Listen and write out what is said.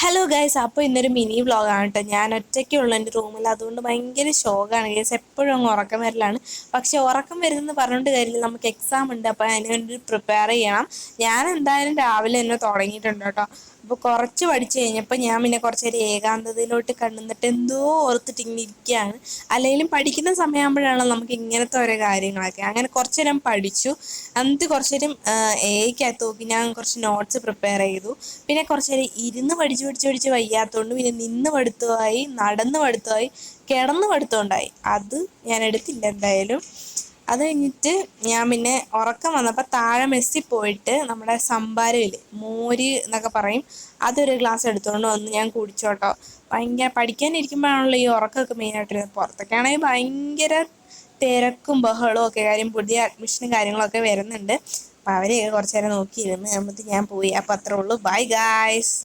Hello guys, അപ്പോൾ ഇന്നൊരു mini വ്ളോഗാണ് കേട്ടോ. ഞാൻ ഒറ്റയ്ക്കുള്ള എൻ്റെ റൂമിൽ, അതുകൊണ്ട് ഭയങ്കര ശോകമാണ് ഗൈസ്. എപ്പോഴും അങ്ങ് ഉറക്കം വരലാണ്. പക്ഷെ ഉറക്കം വരുന്നെന്ന് പറഞ്ഞിട്ട് കാര്യമില്ല, നമുക്ക് എക്സാം ഉണ്ട്. അപ്പോൾ അതിന് വേണ്ടി പ്രിപ്പയർ ചെയ്യണം. ഞാൻ എന്തായാലും രാവിലെ തന്നെ തുടങ്ങിയിട്ടുണ്ട് കേട്ടോ. അപ്പോൾ കുറച്ച് പഠിച്ചു കഴിഞ്ഞപ്പോൾ ഞാൻ പിന്നെ കുറച്ച് നേരം ഏകാന്തതയിലോട്ട് കണ്ടുന്നിട്ട് എന്തോ ഓർത്തിട്ട് ഇങ്ങനെ ഇരിക്കുകയാണ്. അല്ലെങ്കിലും പഠിക്കുന്ന സമയമാകുമ്പോഴാണ് നമുക്ക് ഇങ്ങനത്തെ ഓരോ കാര്യങ്ങളൊക്കെ. അങ്ങനെ കുറച്ച് നേരം പഠിച്ചു. എന്നിട്ട് കുറച്ച് നേരം എയ്ക്കകത്ത് നോക്കി ഞാൻ കുറച്ച് നോട്ട്സ് പ്രിപ്പയർ ചെയ്തു. പിന്നെ കുറച്ച് നേരം ഇരുന്ന് പഠിച്ച് വയ്യാത്തതുകൊണ്ട് പിന്നെ നിന്ന് പഠിത്തമായി, നടന്ന് പഠിത്തമായി, കിടന്ന് പഠിത്തമുണ്ടായി. അത് ഞാൻ എടുത്തില്ല എന്തായാലും. അത് കഴിഞ്ഞിട്ട് ഞാൻ പിന്നെ ഉറക്കം വന്നപ്പോൾ താഴെ മെസ്സിൽ പോയിട്ട് നമ്മുടെ സംഭാരമില്ലേ, മോര് എന്നൊക്കെ പറയും, അതൊരു ഗ്ലാസ് എടുത്തുകൊണ്ട് വന്ന് ഞാൻ കുടിച്ചോട്ടോ. ഭയങ്കര പഠിക്കാനിരിക്കുമ്പോഴാണല്ലോ ഈ ഉറക്കമൊക്കെ മെയിനായിട്ട് വരുന്നത്. പുറത്തൊക്കെയാണെങ്കിൽ ഭയങ്കര തിരക്കും ബഹളവും ഒക്കെ. കാര്യം പുതിയ അഡ്മിഷനും കാര്യങ്ങളൊക്കെ വരുന്നുണ്ട്. അപ്പോൾ അവരെയൊക്കെ കുറച്ച് നേരം നോക്കിയിരുന്ന് എന്നിട്ട് ഞാൻ പോയി. അപ്പോൾ അത്രേ ഉള്ളൂ. Bye guys.